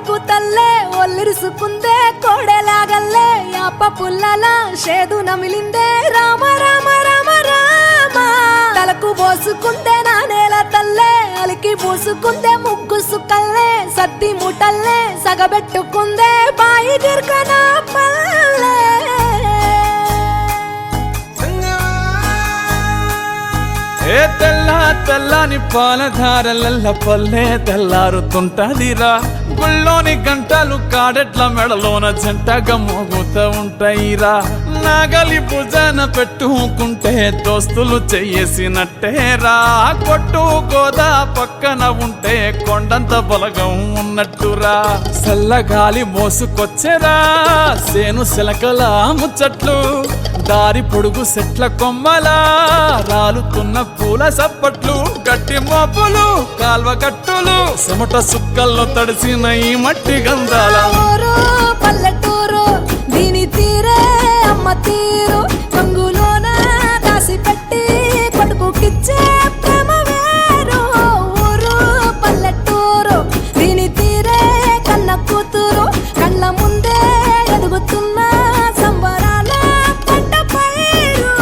నీకు తల్లే ఒల్లిరుసుకుందే కోడెలాగల్లే యాప పుల్లల షేదు నమిలిందే రామ రామ రామ రామ తలకు పోసుకుందే నా నేల తల్లే అలికి పూసుకుందే ముగ్గు సుక్కల్లే సద్ది ముటల్లే సగబెట్టుకుందే బాయి దిర్కన పల్లె ఏ తెల్ల తెల్లని పాలధారలల్ల పల్లె తెల్లారుతుంటదిరా గుళ్ళోని గంటలు కాడెట్ల మెడలోన జంటగా మోగుతూ ఉంటాయిరా నాగలి భుజాన పెట్టుకుంటే దోస్తులు చెయ్యేసినట్టేరా కొట్టు గోదా పక్కన ఉంటే కొండంత బలగం ఉన్నట్టురా చల్లగాలి మోసుకొచ్చెరా సేను శిలకల ముచ్చట్లు దారి పొడుగు సెట్ల కొమ్మలా రాలుతున్న పూల సప్పట్లు గట్టి మోపులు కాల్వ కట్టులు చెమట సుక్కల్లో తడిసిన ఈ మట్టి గంధాల పల్లెటూరు దీని తీరే అమ్మ తీరు కంగులోన దాసి పెట్టి కొడుకుకిచ్చే ప్రేమ వేరు ఊరు పల్లెటూరు దీని తీరే కన్న కూతురు కళ్ళ ముందే ఎదుగుతున్న సంబరాల పంట పైరు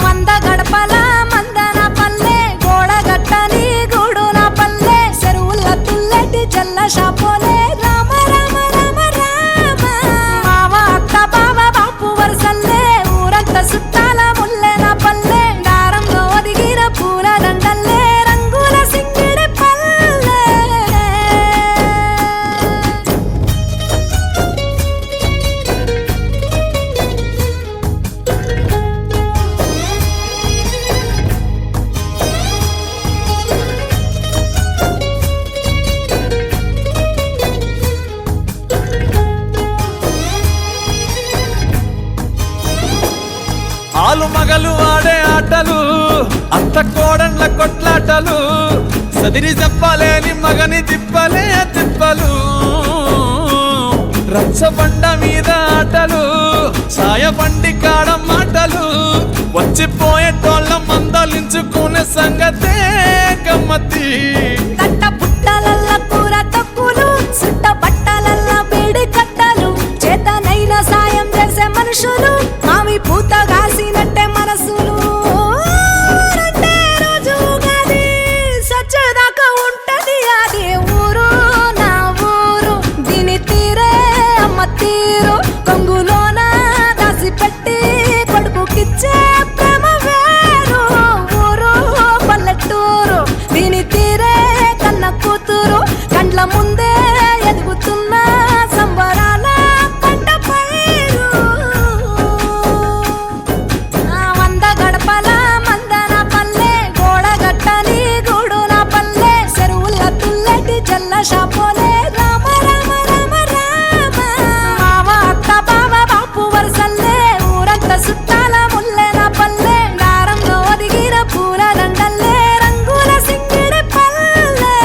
వంద గడపల మందన పల్లె గోడ గట్టని గూడు నా పల్లె చెరువుల తుల్లటి జల్ల షాపోలే రామ రామ రామ రామ మావ అత్త బావ బాపు వరసల్లే ఊరంత సుట్టాల ముల్లె నా పల్లె దారంలో ఒదిగిన పూల దండల్లే రంగుల సింగిడి పల్లె ఆలు మగలు ఆడే ఆటలు అత్త కోడన్ల కొట్లాటలు సదిరి చెప్పలేని మగని తిప్పలే తిప్పలు రచ్చబండ మీద ఆటలు ఛాయబండి కాడ మాటలు వచ్చిపోయేటోళ్ళ మందలించుకునే సంగతే గమ్మతి కట్ట పుట్టలల్ల కూర తక్కులు సుట్ట బట్టలల్ల వేడి కట్టలు చేతనైన సాయం చేసే మనుషులు మావి పూత కాసినట్టే మనసులు రెండే రోజు గది సచ్చదాకా ఉంటది అది ఊరు నా ఊరు దీని తీరే అమ్మ తీరు కొంగులోన దాసి పెట్టి కొడుకుకిచ్చే ప్రేమ వేరు ఊరు పల్లెటూరు దీని తీరే కన్న కూతురు కండ్ల ముందే ఎదుగుతున్న సంబరాల పంట పైరు వంద గడపల మందన పల్లె గోడ గట్టని గూడు నా పల్లె చెరువుల తుల్లటి జల్ల షాపోలే రామ రామ రామ రామ మావ అత్త బావ బాపు వరసల్లే ఊరంత సుట్టాల ముల్లె నా పల్లె దారంలో ఒదిగిన పూల దండల్లే రంగుల సింగిడి పల్లె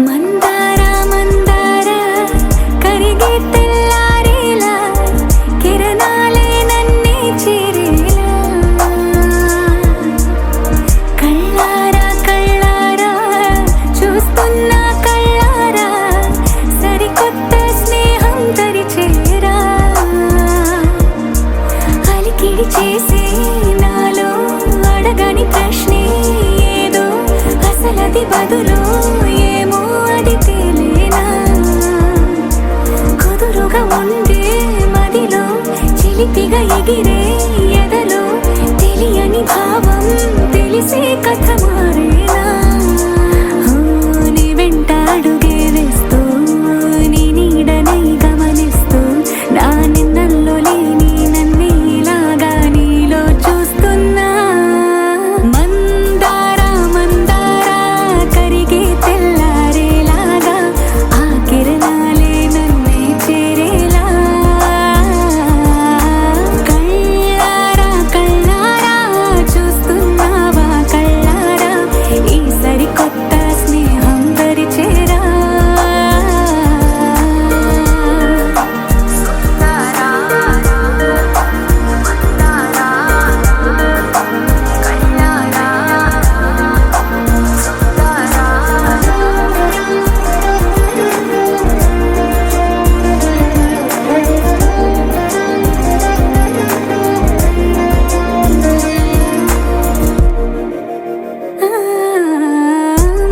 మందార మందార కరిగే తెల్లారేలా కిరణాలే నన్నే చేరేలా కళ్ళారా కళ్ళారా చూస్తున్నా కళ్ళారా సరికొత్త స్నేహం తరిచేరా అలికిడి చేసే నాలో అడగని ప్రశ్నే ఏదో అసలది బదులు ఏమో అది తేలేనా కుదురుగా ఉండే మదిలో చిలిపిగా ఎగిరే ఎదలో తెలియని భావం తెలిసే కథ మారేనా నీ వెంట అడుగే వేస్తూ నీ నీడనై గమనిస్తూ నా నిన్నల్లో లేని నన్నే ఇలాగా నీలో చూస్తున్నా మందారా మందారా కరిగే తెల్లారేలాగా ఆ కిరణాలే నన్నే చేరేలా కళ్ళారా కళ్ళారా చూస్తున్నావా కళ్ళారా ఈ సరికొత్త స్నేహం పరిచేరా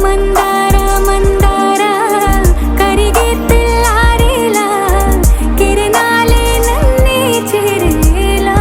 మందారా మందారా కరిగే తెల్లారేలా కిరణాలే నన్నే చేరేలా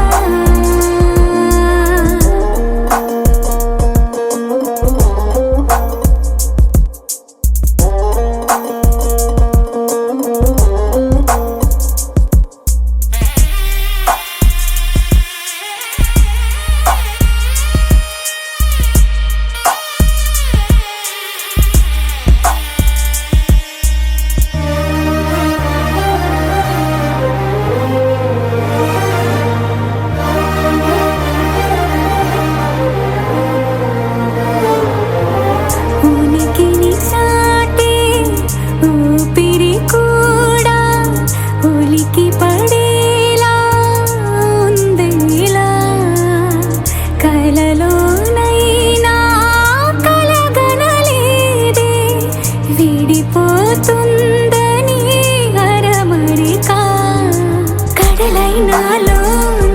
ఉనికిని చాటే ఊపిరి కూడా ఉలికి పడేలా ఉందేలా కలలోనైనా కలగనలేదే విడిపోతుందని అరమరిక కడలైనాలో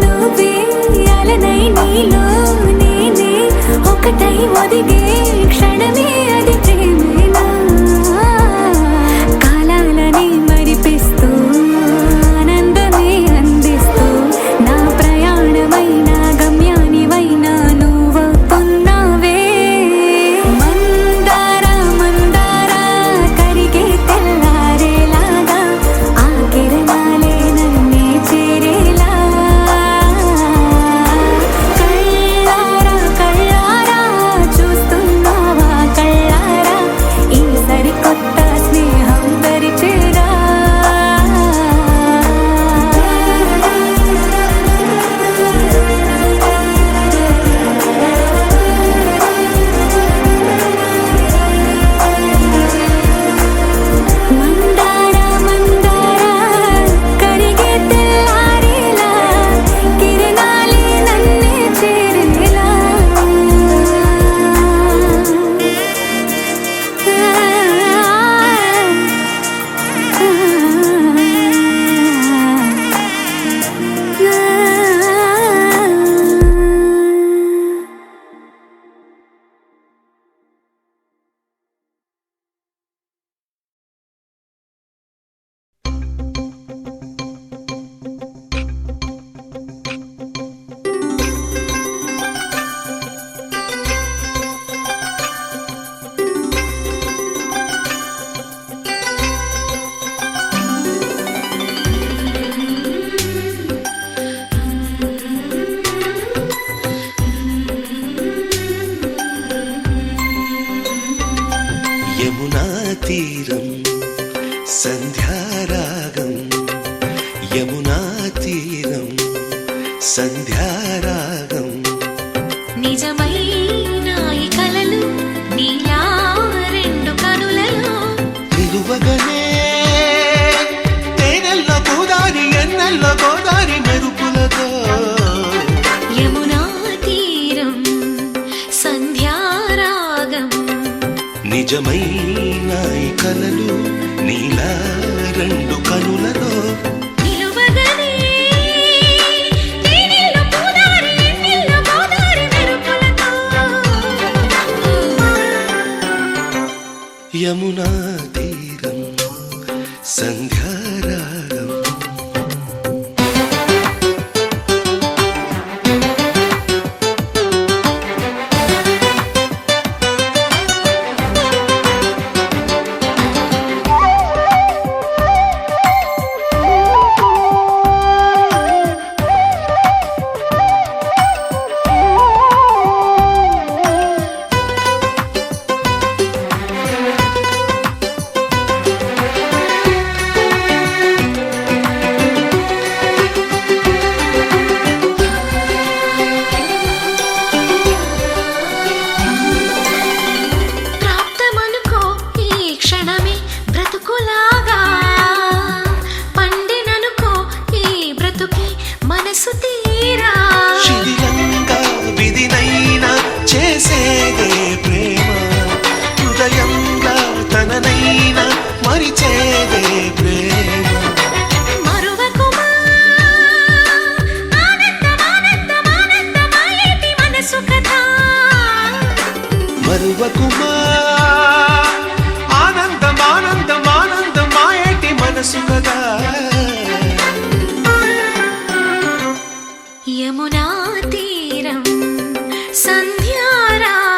నువ్వే అలనై నీలో నేనే ఒకటై ఒదిగే క్షణమే అది ప్రేమేనా కాలాలని మరిపిస్తూ ఆనందమే అందిస్తూ నా ప్రయాణమైన గమ్యానివైనా నువ్వవుతున్నావే మందారా మందారా కరిగే తెల్లారేలాగా ఆ కిరణాలే నన్నే చేరేలా కళ్ళారా కళ్ళారా చూస్తున్నావా కళ్ళారా ఈ సరికొత్త స్నేహం పరిచేరా మందారా మందారా కరిగే తెల్లారేలా కిరణాలే నన్నే చేరేలా యమునా తీరం సంధ్యారాగం యమునా తీరం సంధ్యారాగం నిజమైన ఈ కలలు నీలా రెండు కనులలో నిలువగనే తేనెల్లో గోదారి ఎన్నెల్లో గోదారి మెరుపులతో యమునా తీరం సంధ్యారాగం నిజమైన ఈ కలలు నీలా రెండు కనులలో నిలువగనే తేనెల్లో గోదారి ఎన్నెల్లో గోదారి మెరుపులతో యమునా తీరం సంధ్యారాగం మరువకుమా ఆనందం ఆనందం ఆనందం మాయేటి మనసు కదా యమునా తీరం సంధ్యారాగం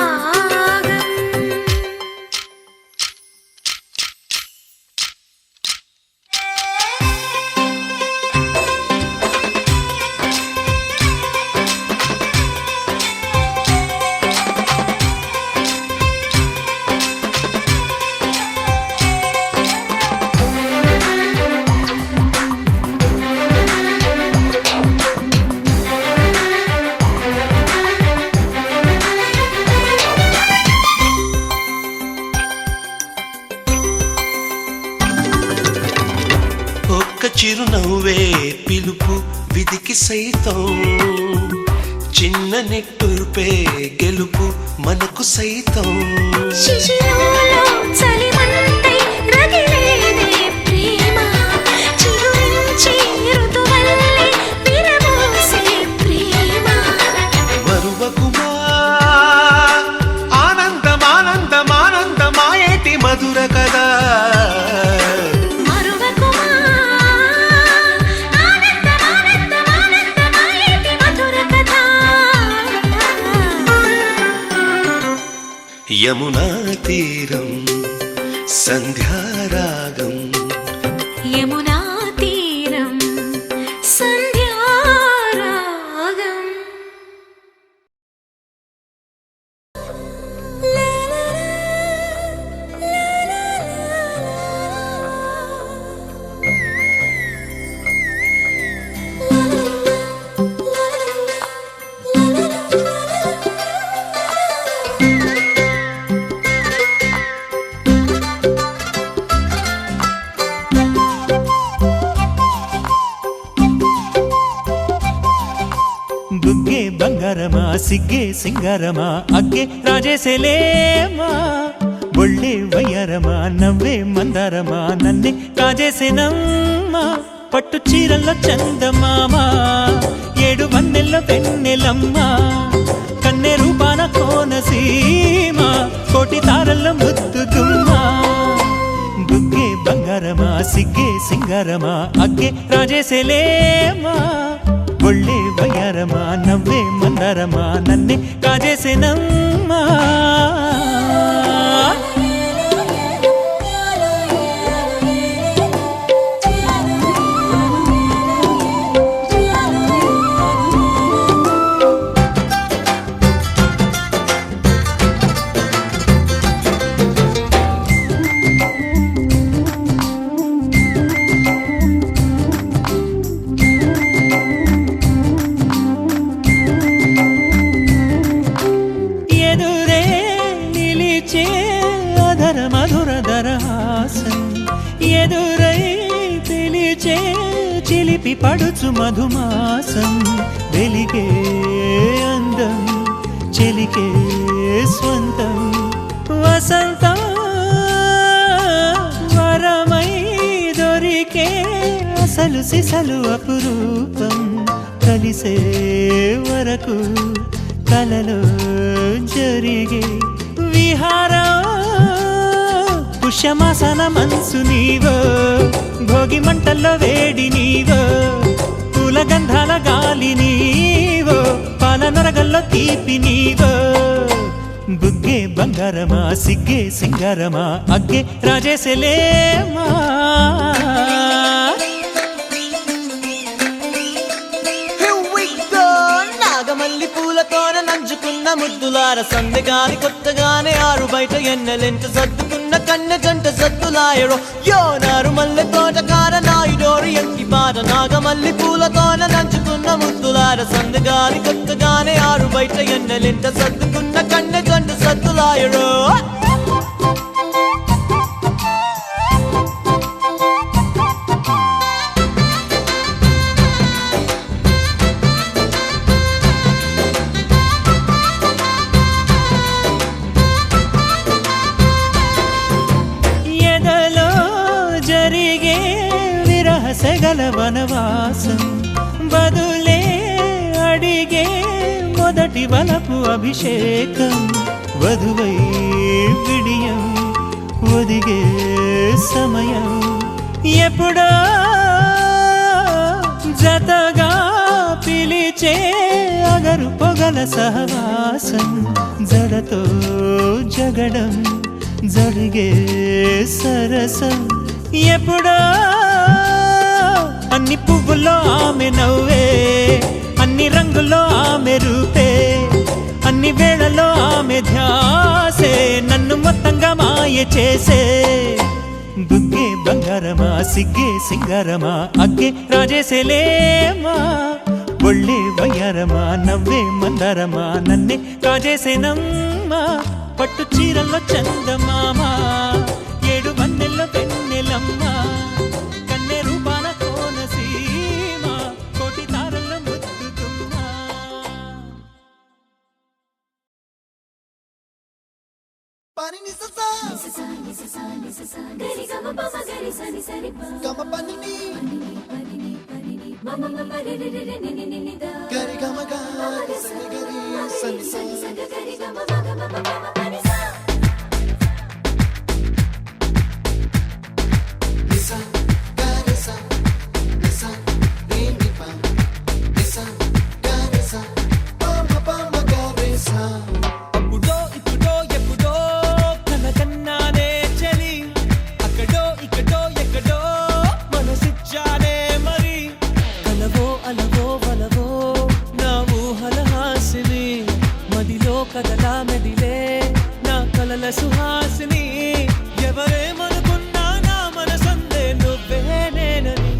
చిరునవ్వే పిలుపు విధికి సైతం చిన్న నిట్టూర్పే గెలుపు మనకు సైతం శిశిరంలో చలిమంటై రగిలేదే ప్రేమ చిగురించి ఋతువల్లే విరబోసే ప్రేమ మరువకుమా ఆనందం ఆనందం ఆనందమాయేటి మధుర కదా యమునా తీరం సంధ్యారాగం యమునా తీరం సంధ్యారాగం బుగ్గే బంగారమా సిగ్గే సింగారమా అగ్గే రాజేసేలేమా ఒళ్ళే వయ్యారమా నవ్వే మందారమా నన్నే కాజేసేనమ్మా పట్టు చీరల్లో చందమామా ఏడు వన్నెల్లో వెన్నెలమ్మా కన్నె రూపాన కోనసీమ కోటి తారల్లో ముద్దుగుమ్మా బుగ్గే బంగారమా సిగ్గే సింగారమా అగ్గే రాజేసేలేమా ఒళ్ళే వయ్యారమా నవ్వే మందారమా నన్నే కాజేసేనమ్మా ఎదురై పిలిచే చిలిపి పడుచు మధుమాసం వెలిగే అందం చెలికే స్వంతం వసంతం వరమై దొరికే అసలు సిసలు అపురూపం కలిసే వరకు కలలో జరిగే విహారం పుష్యమాసన మనసు నీవో భోగి మంటల్లో వేడి నీవో పూల గంధాల గాలి నీవో పాల నరగల్లో తీపి నీవో బుగ్గే బంగారమా సిగ్గే సింగారమా అగ్గే రాజేసేలేమా నాగమల్లి పూలతోన నంచుకున్న ముద్దులార సందెగాని కొత్తగానే ఆరు బయట ఎన్నెలెంట సర్దుకున్న కన్నె జంట సద్దులాయడో యో నారు మల్లె తోటకార నాయుడోరు ఎంకి పాట నాగమల్లి పూలతోన నంచుకున్న ముద్దులార సందెగాని కొత్తగానే ఆరు బయట ఎన్నెలెంట సర్దుకున్న కన్నె జంట సద్దులాయడో సెగల వనవాసం బదులే అడిగే మొదటి వలపు అభిషేకం వధువై విడియం ఒదిగే సమయం ఎప్పుడో జతగా పిలిచే అగరు పొగల సహవాసం జడతో జగడం జరిగే సరసం ఎప్పుడో అన్ని పువ్వుల్లో ఆమె నవ్వే అన్ని రంగుల్లో ఆమె రూపే అన్ని వేళలో ఆమె ధ్యాసే నన్ను మొత్తంగా మాయ చేసే బుగ్గే బంగారమా సిగ్గే సింగారమా అగ్గే రాజేసేలేమా ఒళ్ళే వయ్యారమా నవ్వే మందారమా నన్నే కాజేసేనమ్మా పట్టు చీరల్లో చందమామా ఏడు మన్నెల్లో పెన్నెలమ్మా కన్నె రూపాన కోనసీమ కోటి తారల్లో ముద్దుతుమ్మా అప్పుడో ఇప్పుడో ఎప్పుడో కనకన్నానే చలి అక్కడో ఇక్కడో ఎక్కడో మనసిచ్చానే మరి కలవో అలవో వలవో నా ఊహల హాసిని మదిలో కదలా మెదిలే నా కలల సుహాసిని ఎవరేమనుకున్నా నా మనసందే నువ్వే నేనని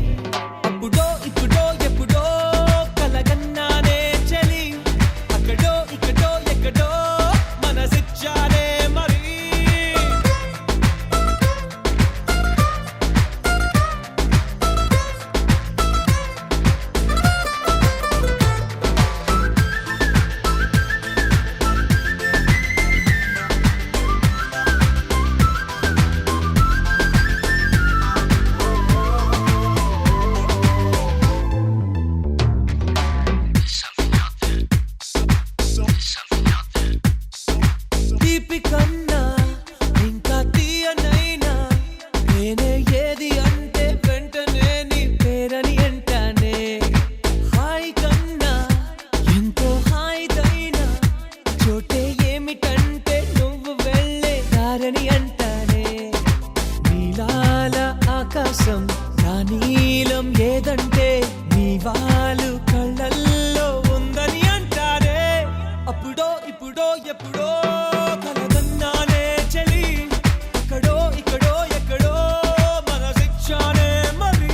అప్పుడో ఇప్పుడో ఎప్పుడో కలగన్నానే చలి అక్కడో ఇక్కడో ఎక్కడో మనసిచ్చానే మరి తీపి కన్నా ఇంకా తీయనైనా నేనే ఏది అంటే వెంటనే నీ పేరని అంటానే హాయ్ కన్నా ఎంతో హాయిదైనా చోటే ఏమిటంటే నువ్వు వెళ్ళే దారని అంటానే నీలాల ఆకాశం నా నీలం ఏదంటే నీ వాళ్ళు కళ్ళల్లో ఉందని అంటారే అప్పుడో ఇప్పుడో ఎప్పుడో కలగన్నానే చలి అక్కడో ఇక్కడో ఎక్కడో మనసిచ్చానే మరి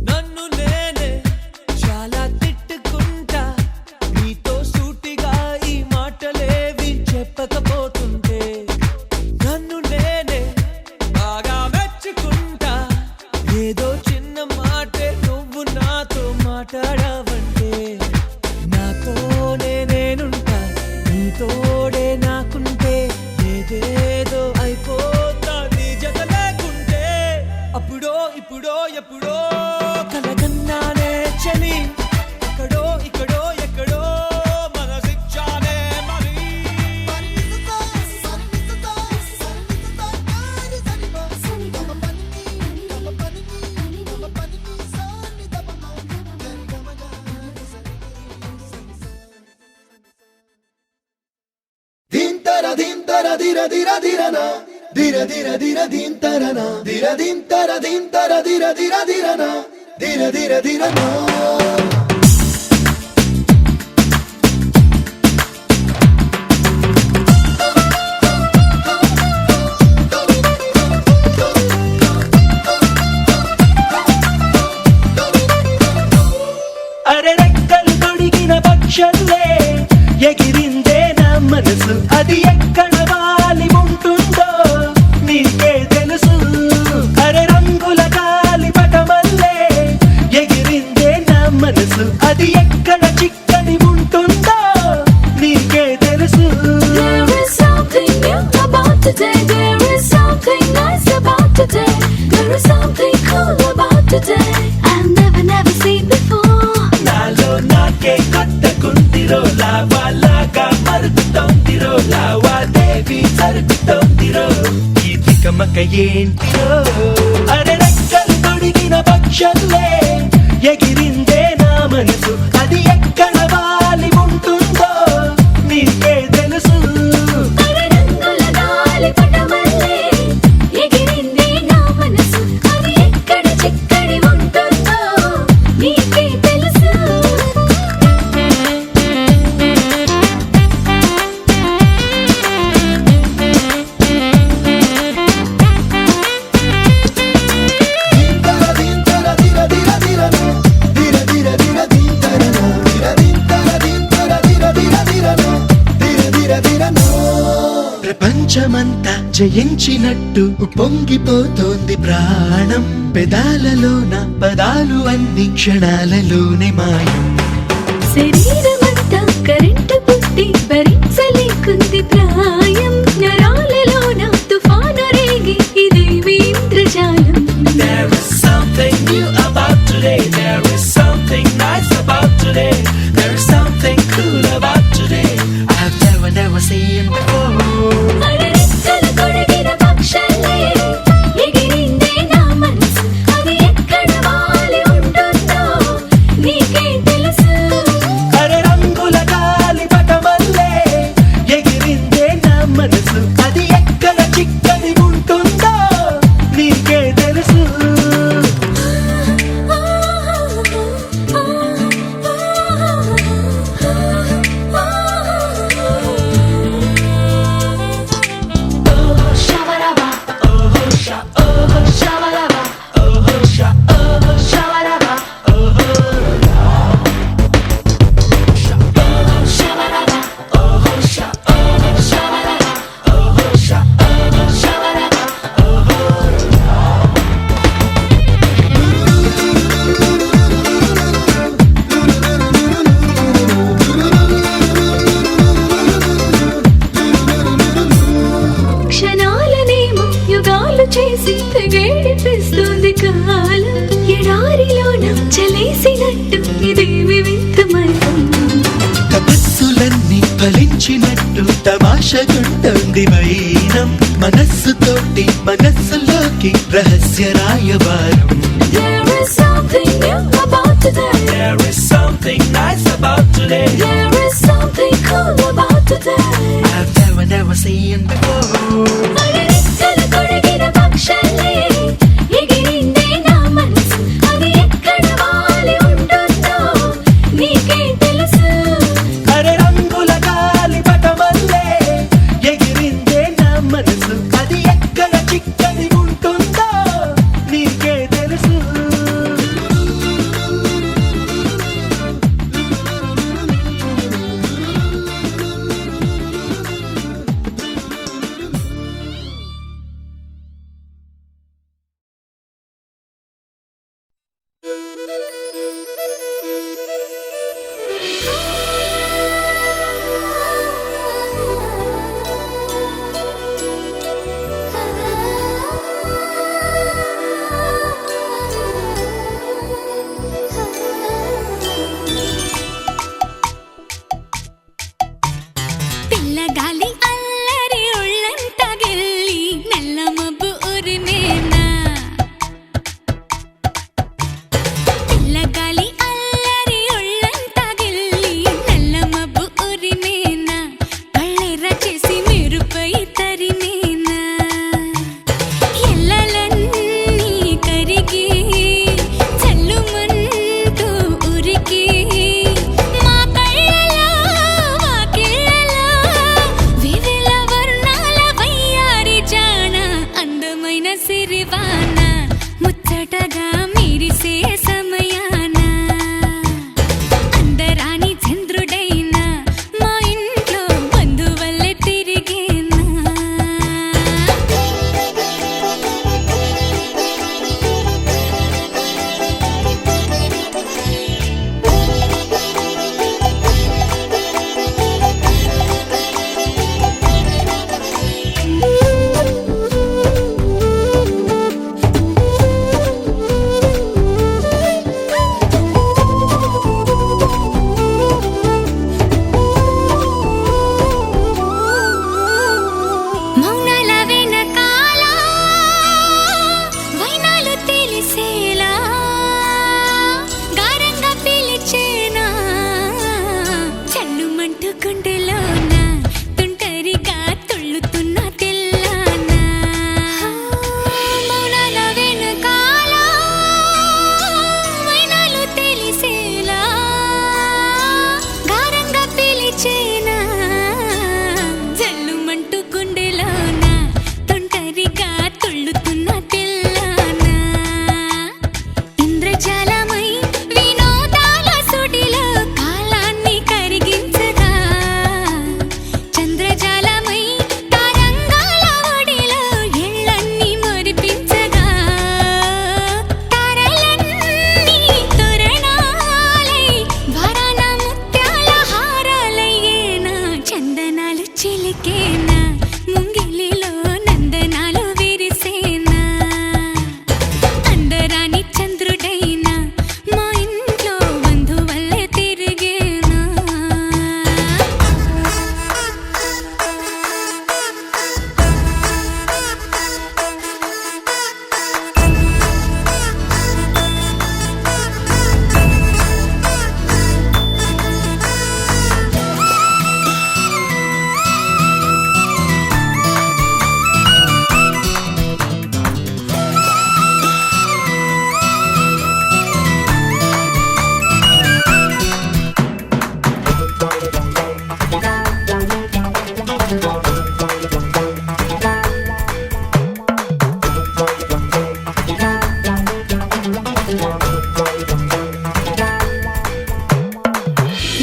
నన్ను నేనే చాలా తిట్టుకుంటా నీతో సూటిగా ఈ మాటలేవి చెప్పకపోతుంటే నన్ను నేనే బాగా మెచ్చుకుంటా ఏదో చిన్న మాటే నువ్వు నాతో మాట్లాడవంటే నాతోనే నేనుంటా నీతోడే నాకుంటే ఏదేదో అయిపోతా నీ జత లేకుంటే అప్పుడో ఇప్పుడో ఎప్పుడో కలగన్నానే చలి అక్కడో ఇక్కడో ఎక్కడో మనసిచ్చానే మరి దింతర దిర దిర దిరన దిర దిర దిర దింతరన దిర దింతర దింతర దిర దిర దిరన దిర దిర దిరన అరే రెక్కలు తొడిగిన పక్షులే ఎగిరిందే నా మనసు అది ఎక్కడ వాలి ఉంటుందో నీకే తెలుసు అరే రంగుల గాలి పటమల్లే ఎగిరిందే నా మనసు అది ఎక్కడ చిక్కని ఉంటుందో నీకే తెలుసు. There is something new about today. There is something nice about today. There is something cool about today. I've never seen before. నాలో నాకే కొత్తకుందిరో లావాలాగా మరుగుతోందిరో లావాదేవి జరుగుతోందిరో ఈ తికమక ఏంటిరో అరే రెక్కలు తొడిగిన పక్షులే ఎగిరిందే నా మనసు అది ఎక్కడ వాలి ఉంటుందో నీకే తెలుసు. అరే రంగుల గాలి పటమల్లే ఎగిరిందే నా మనసు అది ఎక్కడ చిక్కడి ఉంటుందో నీకే తెలుసు. దింతర దింతర దిర దిర దిరన దిర దిర దిర దింతరన దిర దింతర దింతర దిర దిర దిరన దిర దిర దిరన ప్రపంచమంతా జయించినట్టు పొంగిపోతోంది ప్రాణం పెదాలలోన పదాలు అన్ని క్షణాలలోనే మాయం శరీరమంతా కరెంటు పుట్టి భరించలేకుంది ప్రాయం నరాలలోన తుఫాను రేగి ఇదేమి ఇంద్రజాలం. There is something new about today. There is something nice about today. There is something cool about today. I've never seen before. అరే రెక్కలు తొడిగిన పక్షులే ఎగిరిందే నా మనసు అది ఎక్కడ వాలి ఉంటుందో నీకే తెలుసు. అరే రంగుల గాలి పటమల్లే ఎగిరిందే నా మనసు అది ఎక్కడ చిక్కని ఉంటుందో నీకే తెలుసు. Shabaraba, shabaraba, shabaraba, shabaraba, shabaraba. క్షణాలనేమో యుగాలు చేసి తెగేడిపిస్తుంది కాలం ఎడారిలోన చలేసినట్టు ఇదేమి వింతమయం. తపస్సులన్నీ ఫలించినట్టు తమాషగుంటుంది వైనం మనస్సుతోటి మనస్సులోకి రహస్య రాయవారం. There is something new about today. There is something nice about today. There is something cool about today. I've never seen before. అరే రెక్కలు తొడిగిన పక్షులే ఎగిరిందే నా మనసు అది ఎక్కడ వాలి ఉంటుందో నీకే తెలుసు. అరే రంగుల గాలి పటమల్లే ఎగిరిందే నా మనసు అది ఎక్కడ చిక్కని ఉంటుందో నీకే తెలుసు.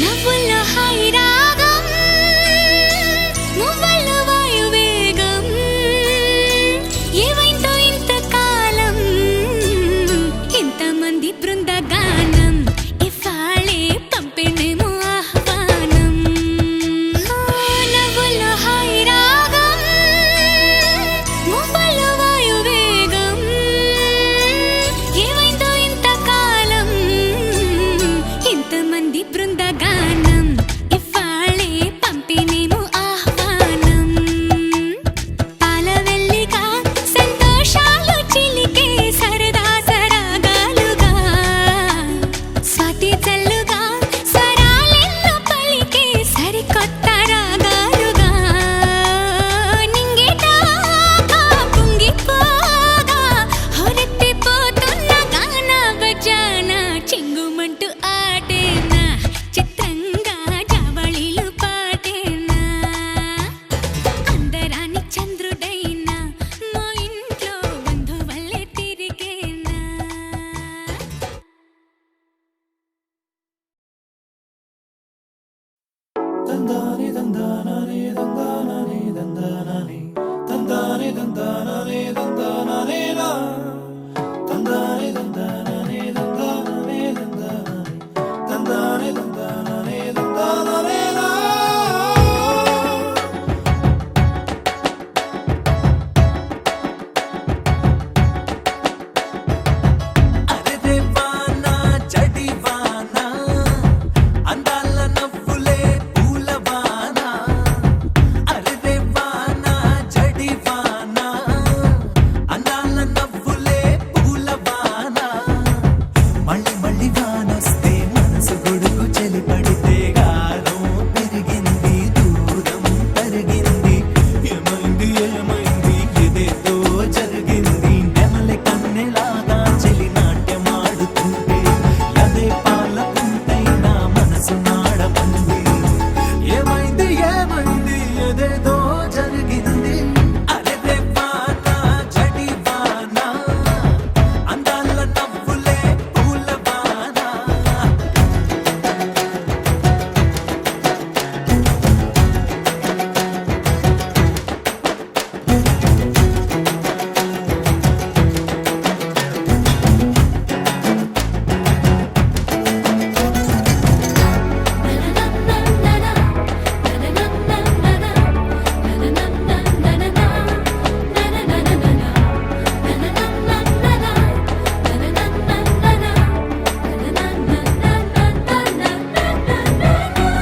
నవ్వుల్లో హాయి రాగం మువ్వల్లో వాయువేగం ఏవైందో ఇంతకాలం ఇంతమంది బృందగానం ఇవాళే పంపిణేమో ఆహ్వానం నవ్వుల్లో హాయి రాగం మువ్వల్లో వాయువేగం ఏవైందో ఇంతకాలం ఇంతమంది బృందగానం ఇవాళే పంపిణేమో ఆహ్వానం పాలవెల్లిగా సంతోషాలు చిలికే సరదా సరాగాలుగా స్వాతి చల్లుగా స్వరాలెన్నో పలికే సరికొత్త రాగాలుగా నింగిదాకా పొంగిపోగా హొరెత్తిపోతున్న గాన బజాన చింగుమంటూ ఆటేనా చిత్రంగా జావళీలు పాటేనా అందరాని చంద్రుడైనా మా ఇంట్లో బంధువల్లే తిరిగేనా అరెరే వానా జడి వానా అందాల నవ్వులే పూల వానా అరెరే వానా జడి వానా అందాల నవ్వులే పూల వానా మళ్ళీ మళ్ళీ వానొస్తే మనసు గొడుగు చెలి పడితే గాలం పెరిగింది దూరం తరిగింది ఏమైంది ఏమైంది ఇదేదో జరిగింది నెమలి కన్నెలాగా చెలి నాట్యమాడుతుంటే అదే పాల పుంతైనా మనసు నాడమంది ఏమైంది ఏమైంది ఏదేదో జరిగింది అరెరే వానా జడి వానా అందాల నవ్వులే పూల వానా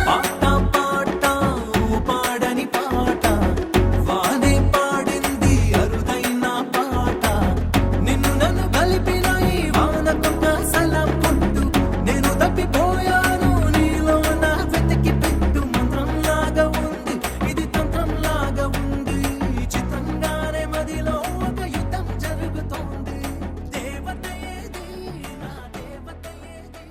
పాట పాట పాడని పాట వానే పాడింది అరుదైన పాట నిన్ను నన్ను కలిపిన ఈ వానకొక సలం పుట్టు నేను తప్పిపోయాను నీలో నా వెతికి పెట్టు మంత్రంలాగా ఉంది ఇది తంత్రంలాగా ఉంది చిత్రంగానే మదిలో ఒక యుద్ధం జరుగుతోంది దేవత ఏది నా దేవత ఏది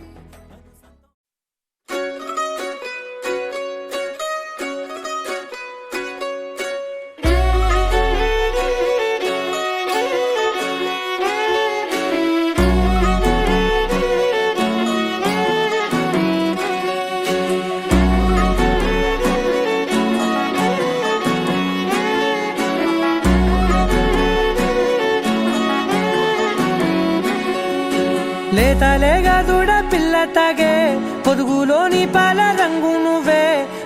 లేతలేగా దూడ పిల్ల తాగే పొదుగులోని పాల రంగు నువ్వే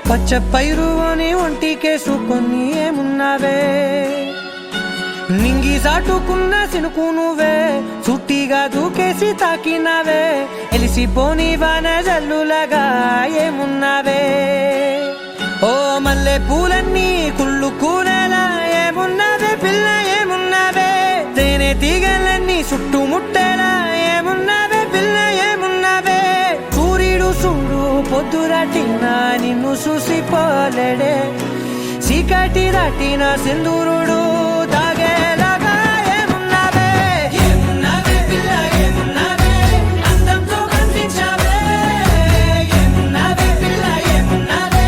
పచ్చ పైరుని ఒంటికేసుకొని ఏమున్నావే నింగి సాటుకున్న సినుకు నువ్వే చుట్టిగా దూకేసి తాకినావే ఎలిసిపోని వాన జల్లులగా ఏమున్నావే ఓ మల్లె పూలన్నీ కుళ్ళు కూరలా ఏమున్నావే పిల్ల ఏమున్నావే తేనె తీగలన్నీ చుట్టుముట్టేలా ఏమున్నావే పిల్ల ఏమున్నావే సూర్యుడు చూడు పొద్దురాటిన నిన్ను చూసిపోలేడే చీకటి దాటిన సింధూరుడు దాగేలాగా ఏమున్నావే ఏమున్నావే పిల్ల ఏమున్నావే అందంతో కనిపించావే ఏమున్నావే పిల్ల ఏమున్నావే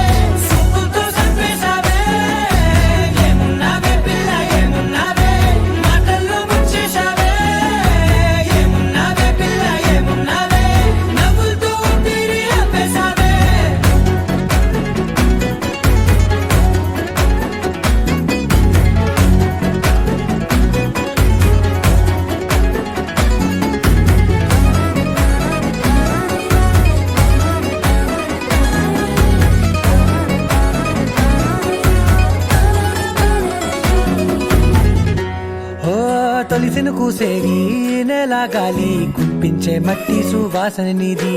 సుక్కుతో చంపేశావే ఏమున్నావే పిల్ల ఏమున్నావే మాటల్లో ముంచేశావే ఏమున్నావే పిల్ల పూసేవి నెల గాలి కుప్పించే మట్టి సువాసన నీది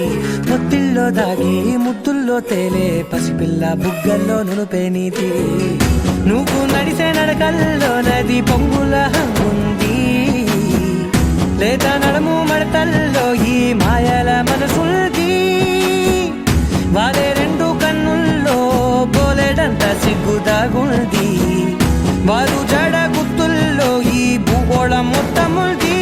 పొత్తిల్లో దాగి ముద్దుల్లో తేలే పసిపిల్ల బుగ్గల్లో నునుపే నీది నువ్వు నడిసే నడకల్లో నది పొంగుల హంగుంది లేదా నడుము మడతల్లో ఈ మాయల మనసుల్ది వారే రెండు కన్నుల్లో బోలెడంత సిగ్గుదాగుంది వారు జడ గుత్తుల్లో ఈ భూగోళం మొత్తముంది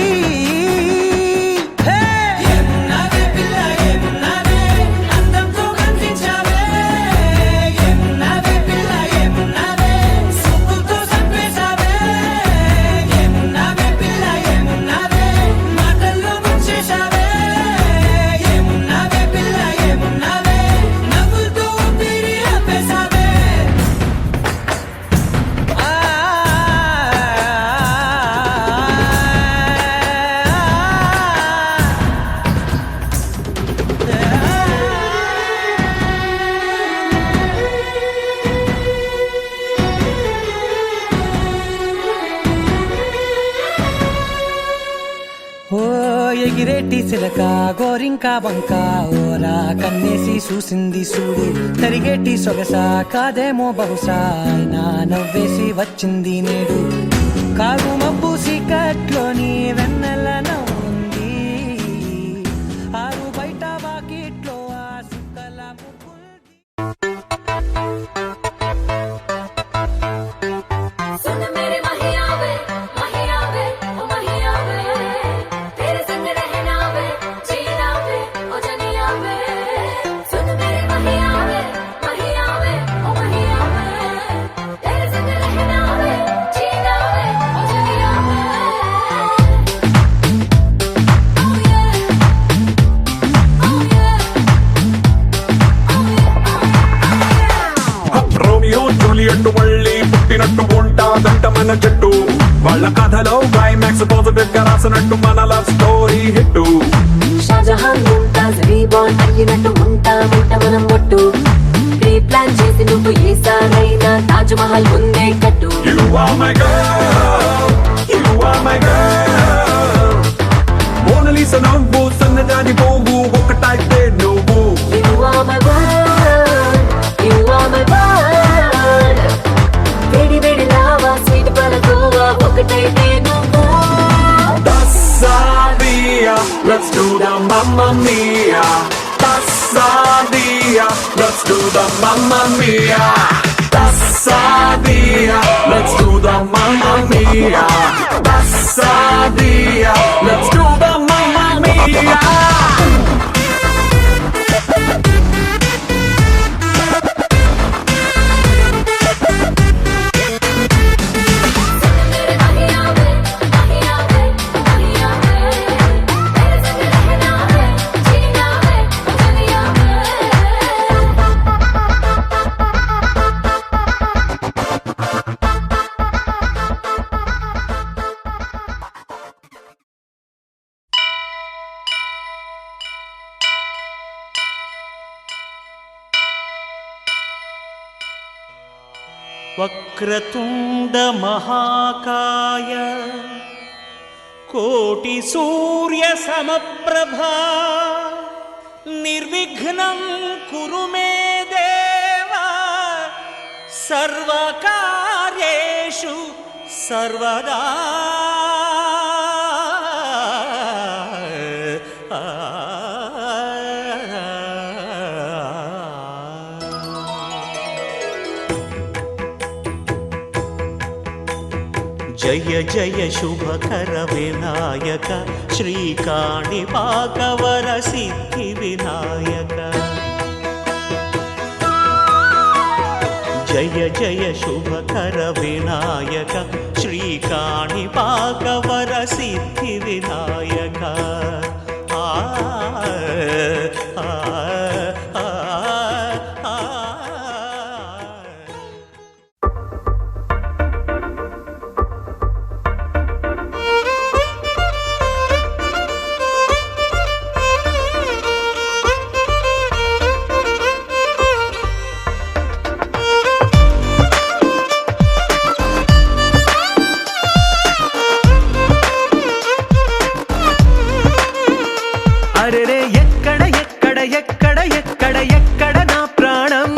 ఎగిరేటి సిలక గోరింక వంక ఓరా కన్నేసి చూసింది చూడు తరిగేటి సొగస కాదేమో బహుశా నా నవ్వేసి వచ్చింది నేడు కారు మబ్బు సీకట్లోని వెన్నెల నవ్వుంది ఆరు బయట వాకిట్లో ఆ సుక్కల ముగ్గుంది सुन मेरे महिया वे ओ महिया वे तेरे संग रहना वे जीना वे ओ जनिया वे सुन मेरे महिया वे ओ महिया वे तेरे संग रहना वे जीना वे ओ जनिया वे oh yeah oh yeah Romeo Juliet మళ్ళీ పుట్టినట్టు ఉంటాదంట మన జట్టు వాళ్ళ కథలో క్లైమాక్స్ పాజిటివ్ గా రాసినట్టు మన love story hit Shahjahan Mumtaz reborn అయ్యినట్టు ఉంటా మనం ఒట్టు ప్రీ ప్లాన్ చేసి నువ్వు ఈసారైనా తాజ్ మహల్ ముందే కట్టు You are my girl, you are my girl. మోనలీసా నవ్వు సన్నజాజి పువ్వు ఒకటైతే నువ్వు You are my world, you are my world. వేడి వేడి లావా స్వీట్ పలకోవా ఒకటైతే నువ్వు Tassadia, let's do the Mamma Mia. Tassadia, let's do the Mamma Mia. Tassadia, let's do the Mamma Mia. Tassadia, let's do the Mamma Mia. मेरे महिया वे महिया वे तेरे संग रहना वे जीना वे ओ जनिया वे వక్రతుండ మహాకాయ కోటి సూర్య సమప్రభా నిర్విఘ్నం కురు మే దేవా సర్వకార్యేషు సర్వదా జయ జయ శుభకర వినాయక శ్రీకాణిపాకవర సిద్ధి వినాయక జయ జయ శుభకర వినాయక శ్రీకాణిపాకవర సిద్ధి వినాయక ఆ ఆ ఆ ఆ అరెరే ఎక్కడ ఎక్కడ ఎక్కడ ఎక్కడ ఎక్కడ నా ప్రాణం,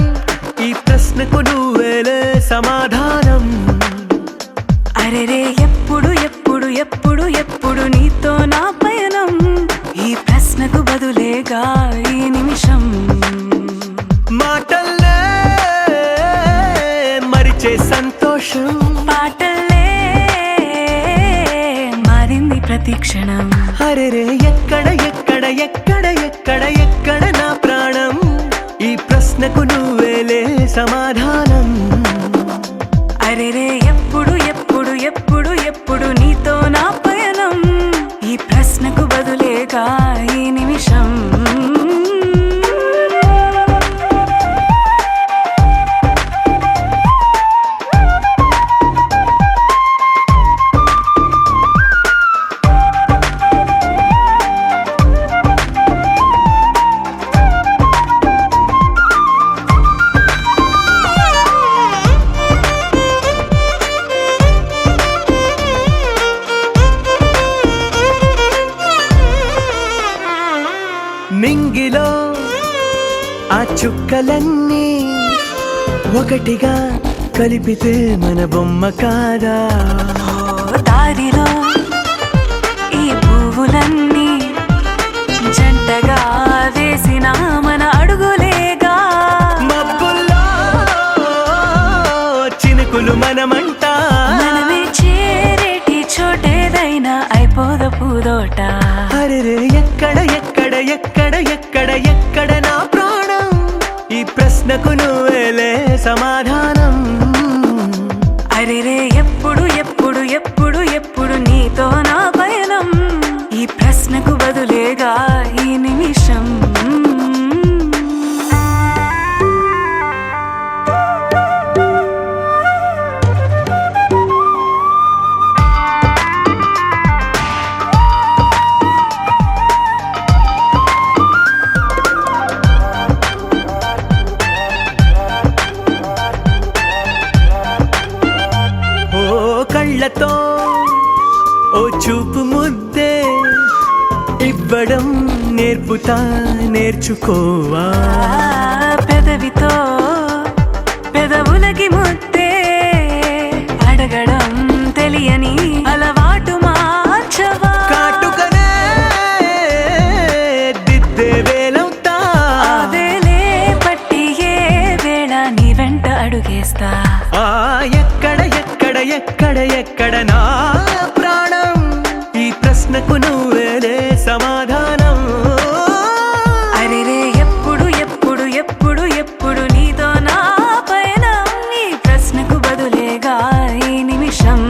ఈ ప్రశ్నకు నువ్వేలే సమాధానం. అరెరే ఎప్పుడు ఎప్పుడు ఎప్పుడు ఎప్పుడు నీతో నా పయనం, ఈ ప్రశ్నకు బదులేగా ఈ నిమిషం. మాటల్లే మరిచే సంతోషం, పాటల్లే మారింది ప్రతి క్షణం. అరెరే ఎక్కడ ఎక్కడ ఎక్కడ ఎక్కడ ఎక్కడ నా ప్రాణం, ఈ ప్రశ్నకు నువ్వేలే సమాధానం. అరెరే ఎప్పుడు ఎప్పుడు ఎప్పుడు ఎప్పుడు నీతో నా పయనం, ఈ ప్రశ్నకు బదులేగా ఈ నిమిషం. నింగిలో ఆ చుక్కలన్నీ ఒకటిగా కలిపితే మన బొమ్మ కాదా. దారిలో ఈ పువ్వులన్నీ జంటగా వేసిన మన అడుగులేగా. మబ్బుల్లో చినుకులు మనమంట, మనమే చేరేటి చోటేదైనా అయిపోద పూదోట. అరెరే ఎక్కడ ఎక్కడ ఎక్కడ ఎక్కడ ఎక్కడ నా ప్రాణం, ఈ ప్రశ్నకు నువ్వేలే సమాధానం. అరెరే ఎప్పుడు ఎప్పుడు ఎప్పుడు ఎప్పుడు నీతో నా పయనం, ఈ ప్రశ్నకు బదులేగా ఈ నిమిషం. కళ్ళతో ఓ చూపు ముద్దే ఇవ్వడం నేర్పుతా, నేర్చుకోవా. పెదవితో పెదవులకి ముద్దే అడగడం తెలియని అలవాటు మార్చవా. కాటుకనే దిద్దే వేలవుతా, వేలే పట్టి ఏ వేళ నీ వెంట అడుగేస్తా. ఎక్కడ ఎక్కడ ఎక్కడ ఎక్కడ నా ప్రాణం, ఈ ప్రశ్నకు నువ్వేలే సమాధానం. అరెరే ఎప్పుడు ఎప్పుడు ఎప్పుడు ఎప్పుడు నీతో నా పయనం, ఈ ప్రశ్నకు బదులేగా ఈ నిమిషం.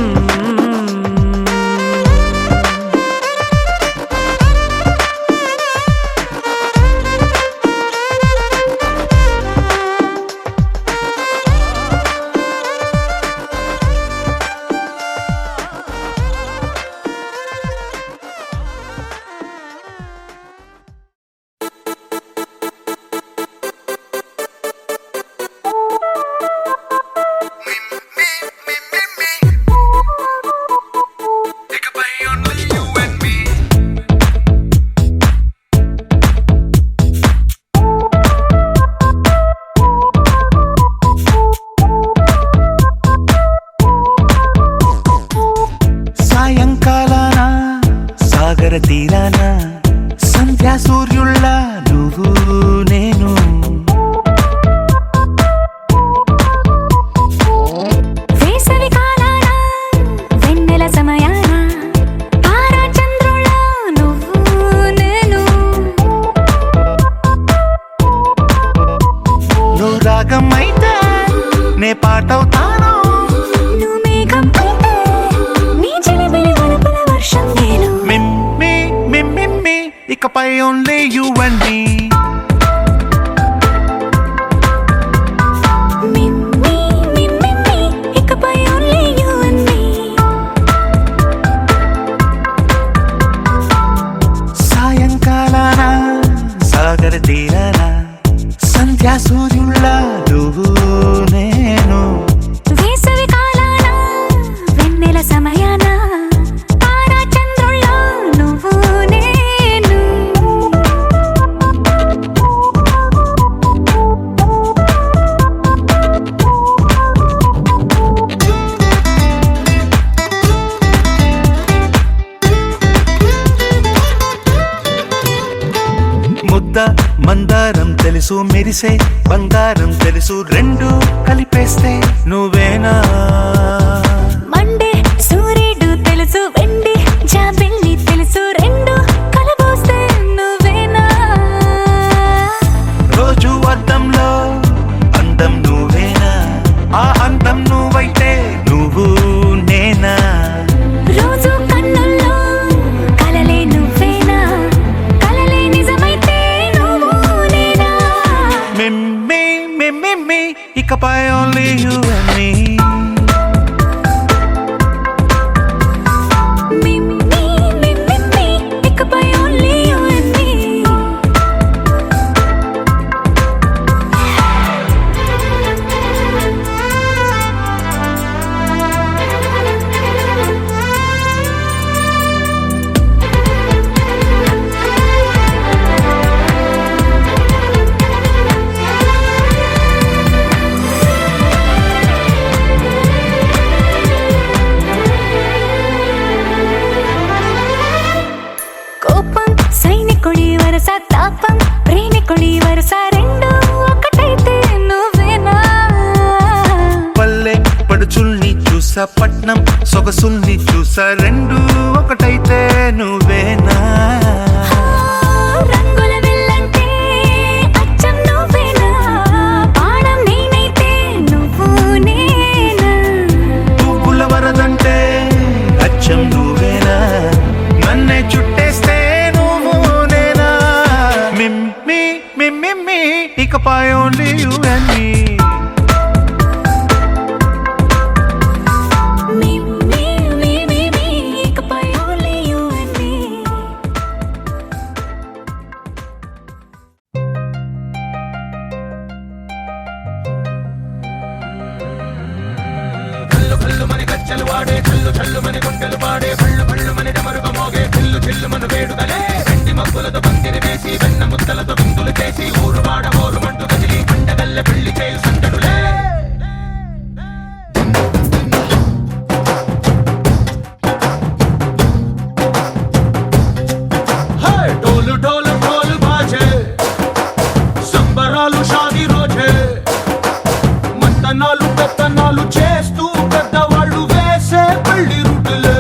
సాయంకాలాన సాగర తీరాన సంధ్యా సూర్యుళ్ళ నువ్వు నేను, వేసవి కాలాన వెన్నెల సమయాన తారా చంద్రుల నువ్వు నేను. నువ్వు రాగం అయితే నే పాటవుతాను, నువ్వు మేఘం అయితే నీ చిలిపిలి వలపుల వర్షం నేను. మిమ్మి మిమ్మి ఇకపై only you and me. Meme meme ఇకపై ఓన్లీ యు అండ్ మీ. సాయంకాలాన సాగర తీరాన సంధ్యా సూర్యుళ్ళ నువ్వు నేను, వేసవి కాలాన వెన్నెల సమయాన తారా చంద్రుల నువ్వు నేను. ముద్ద మందారం తెలుసు, మెరిసే బంగారం తెలుసు, రెండు కలిపేస్తే నువ్వేనా? మండే సూర్యుడు తెలుసు, వెండి జాబిల్లి తెలుసు, రెండు కలబోస్తే నువ్వేనా? రోజు అద్దంలో అందం నువ్వేనా? ఆ అందం నువ్వైతే నువ్వు నేనా? రోజు కన్నుల్లో కలలే నువ్వేనా? కలలే నిజమైతే నువ్వు నేనా? మిమ్మి మిమ్మి ఇకపై only you and me. ఇకపై only you and me. కోపం సైనికుడి వరస, తాపం ప్రేమికుడి వరస, రెండు ఒకటైతే నువ్వేనా? పల్లె పడుచుల్ని చూసా, పట్నం సొగసుల్ని చూసా, రెండు ఒకటైతే నువ్వేనా? రంగుల విల్లంటే అచ్చం నువ్వేనా? బాణం నేనైతే నువ్వు నేనా? పువ్వుల వరదంటే అచ్చం నువ్వేనా? నన్నే చుట్టేస్తే నువ్వు నేనా? మిమ్మి మిమ్మి ఇకపై only you and me. ఇకపై only you and me. ढोल ढोल ढोल बाजे సంబరాలు షాదీ రోజే మంతనాలు పెత్తనాలు చేస్తూ పెద్దవాళ్ళు వేసే పెళ్లి రుట్టులే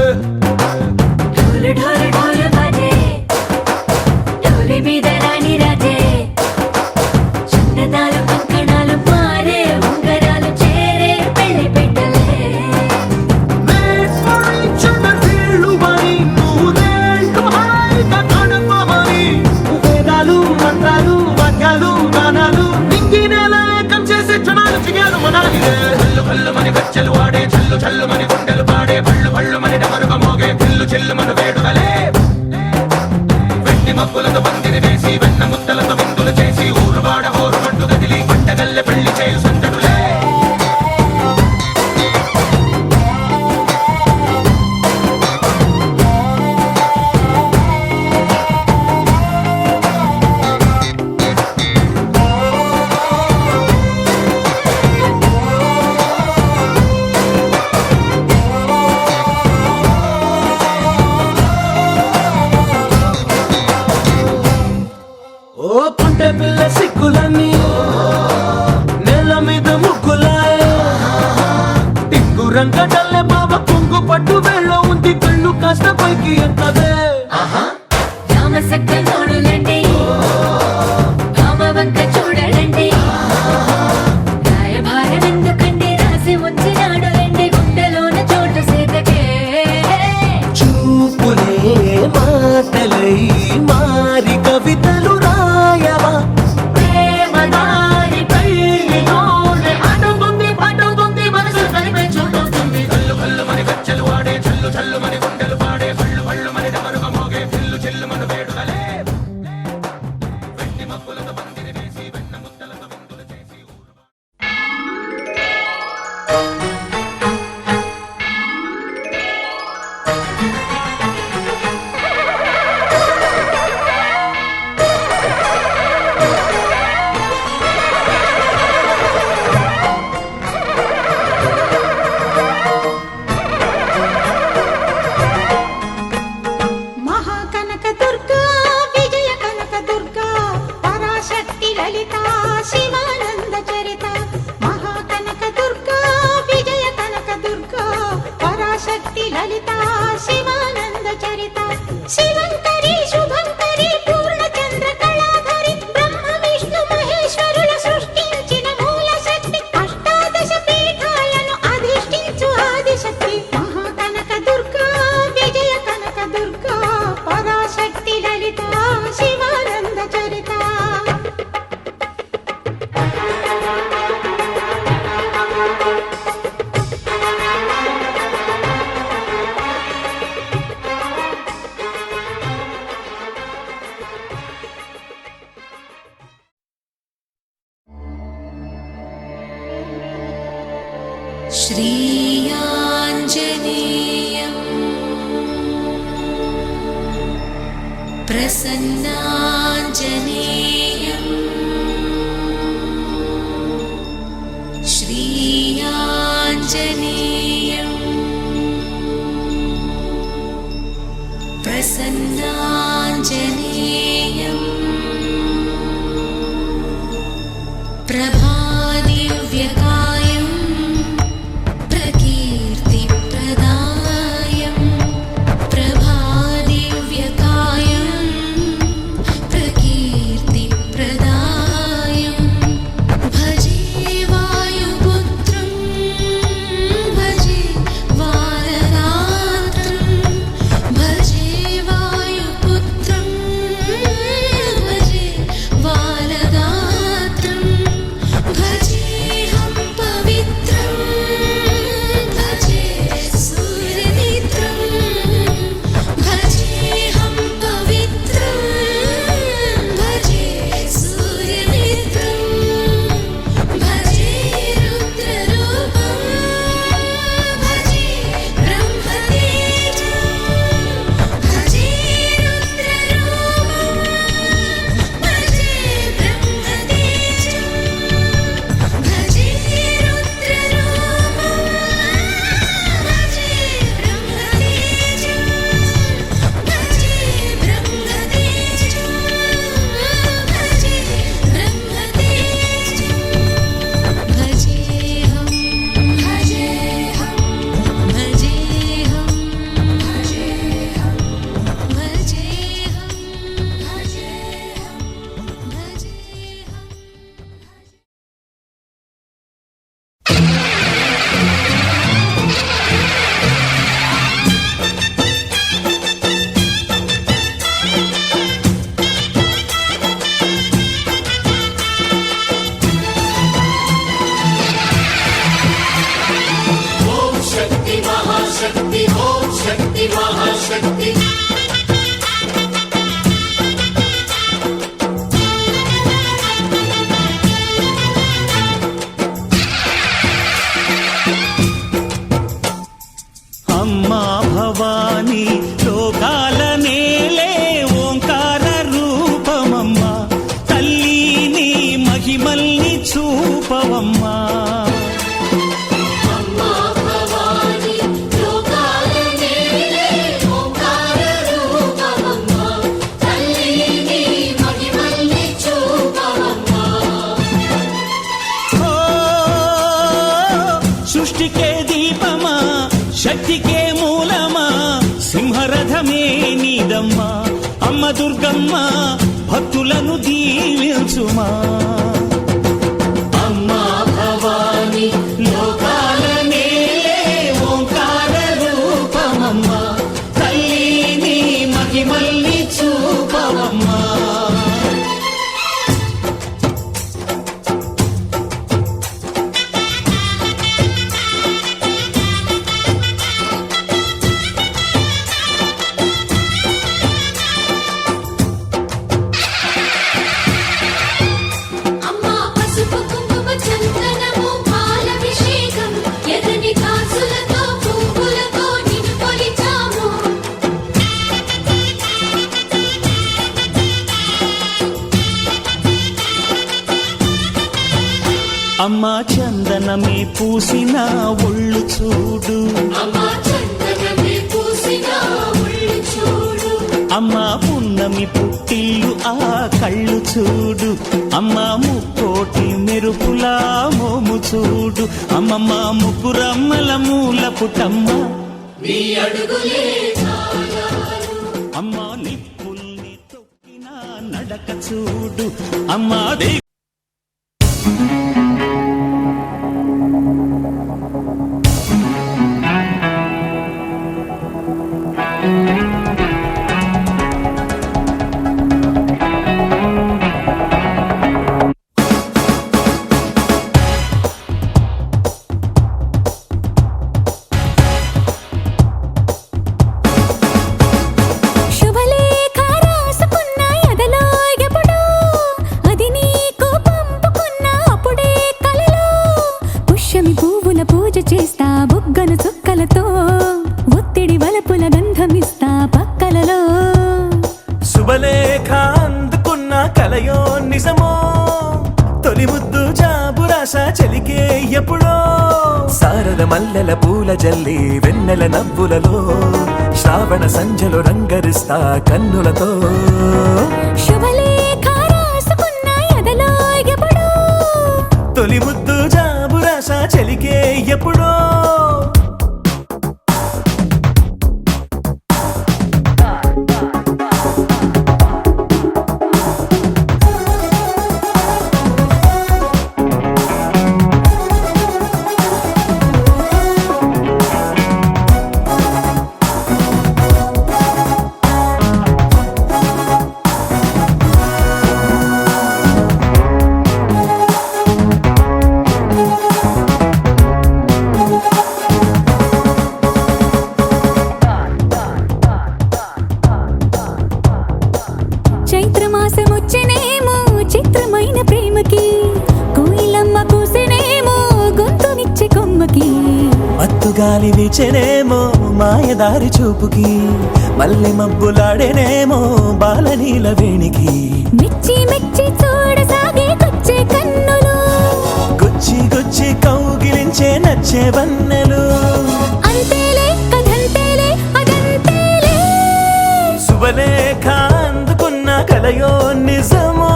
ఢోలు ఢోలు ఢోలు బాజే, ఢోలి మీద రాణి రాజే, చిన్నదాలు కంకణాలు మారే, ఉంగరాలు చేరే పెళ్లి పెట్టలే. వీళ్ళు మరి నూరేళ్ళు హాయిగా గడపమని వేదాలు మంత్రాలు వాక్యాలు గానాలు నింగి నేల ఏకం చేసే క్షణాలు చిగాలు మనాలి. హల్లు హల్లు మని గజ్జలు వాడే, చల్లు చల్లు మని గుండెలు పాడే, పళ్ళు పళ్ళు మని డమరుగ మోగే, చిల్లు చిల్లు మన వేడుకలే. వెండి మబ్బులతో పందిరి వేసి, వెన్న ముద్దలతో విందులు చేసి, ఊరు వాడ హోరు మంటు గదిలి పంటగల్లె పెళ్లి చేయు సందడులే. ఓ పుంటె పిల్ల సిక్కులన్నీ నేల మీద ముగ్గులాయ, టింగు రంగడల్లె బాబ కొంగు పట్టు వెళ్ళ ఉంది, కళ్ళు కాస్త పైకి ఎత్తదే. రామసక్క నోడులండి, రామవంక చూడలండి, రాయభారం ఎందుకండి రాసి ఉంచినాడు రండి, గుండెలోన చోటు సేతకే. చూపులే మాటలై మారి కవితలు రాయవా, ప్రేమ దారి పెళ్లిలోనే అడుగుంది పడుతుంది, మనసు కలిపే చూడుతుంది. హల్లు హల్లు మని గజ్జలు వాడే, చల్లు చల్లు మని గుండెలు పాడే, పళ్ళు పళ్ళు మని డమరుగ श्रीयाञ्जनेयम् प्रसन्नाञ्जनेयम् श्रीयाञ्जनेयम् प्रसन्नाञ्जनेयम् प्रभादिव्यकायम् प्रकीर्तिप्रदायम् प्रभादिव्यकायम् प्रकीर्तिप्रदायम् भजे वायुपुत्रं भजे वाररात्रं भजे वायुपुत्रं भजे वाररात्रं भजेऽहं पवित्रं भजे सूर्यमित्रं भजेऽहं पवित्रं भजे सूर्यमित्रं भजे रुद्ररूपं भजे ब्रह्मतेजं भजे रुद्ररूपं भजे ब्रह्मतेजं भजे रुद्ररूपं भजे ब्रह्मतेजं भजे ब्रह्मतेजं भजे ब्रह्मतेजं भजेऽहं भजेऽहं भजेऽहं भजेऽहं भजेऽहं అమ్మా భవానీ లోకాల నేలే ఓంకార రూపమమ్మా తల్లి నీ మహిమల్ని చూపవమ్మా ఓ, సృష్టికే దీపమా శక్తికే మూలమా సింహరథమే నీదమ్మా అమ్మ దుర్గమ్మ భక్తులను దీవించుమా అమ్మా భవాని లోకాల నేలే ఓంకార రూపమమ్మా తల్లి నీ మహిమల్ని చూపవమ్మా అమ్మా పసుపు కుంకుమ చందనము పాలభిషేకం ఎర్రని కాసులతో పువ్వులతో నిన్ను కొలిచాము అమ్మా చందనమే పూసిన ఒళ్ళు చూడు అమ్మా చందనమే పూసిన ఒళ్ళు చూడు అమ్మా పున్నమి పుట్టిల్లు ఆ కళ్ళు చూడు అమ్మా ముక్కోటి మెరుపులా మోము చూడు అమ్మమ్మ ముగ్గురమ్మల మూల పుట్టమ్మ నీ అడుగులే చాలారు అమ్మా నిప్పుల్ని తొక్కిన నడక చూడు అమ్మా దే శుభలేఖ రాసుకున్న ఎదలో ఎప్పుడో అది నీకు కలయో నిజమో తొలి ముద్దు జాబురాస చెలికే ఎప్పుడో సారద మల్లెల పూల జల్లి వెన్నెల నవ్వులలో శ్రావణ సంధ్యలో రంగరిస్తా కన్నులతో శుభలేఖ రాసుకున్న ఎదలో ఎప్పుడో తొలి ముద్దు జాబురాస చెలికే ఎప్పుడో చైత్రమాసమొచ్చినేమో చిత్రమైన ప్రేమకి కోయిలమ్మ కూసినేమో గొంతునిచ్చే కొమ్మకి మత్తు గాలి వీచెనేమో మాయదారి చూపుకి మల్లె మబ్బులాడేనేమో బాలనీల వేణికి మెచ్చి మెచ్చి చూడసాగే కొచ్చే కన్నులు గుచ్చి గుచ్చి కౌగిలించే నచ్చే వన్నెలు అంతేలే కదంతేలే అదంతేలే శుభలేఖ అందుకున్న కలయో నిజమో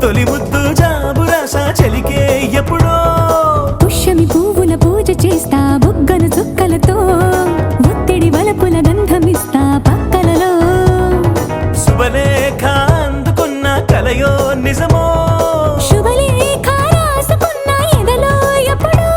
తొలి ముద్దు జాబురాస చెలికే ఎప్పుడో పుష్యమి పువ్వుల పూజ చేస్తా బుగ్గను చుక్కలతో ఒత్తిడి వలపుల గంధమిస్తా పక్కలలో శుభలేఖ అందుకున్న కలయో నిజమో శుభలేఖ రాసుకున్న ఎదలో ఎప్పుడో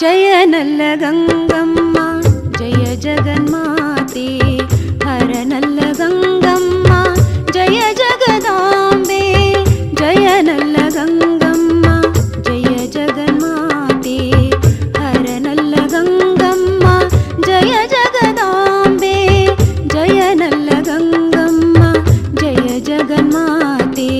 జయ నల్ల గంగమ్మ జయ జగన్మాతే హర నల్ల గంగమ్మ జయ జగదాంబే జయ నల్ల గంగమ్మ జయ జగన్మాతే హర నల్ల గంగమ్మ జయ జగదాంబే జయ నల్ల గంగమ్మ జయ జగన్మాతే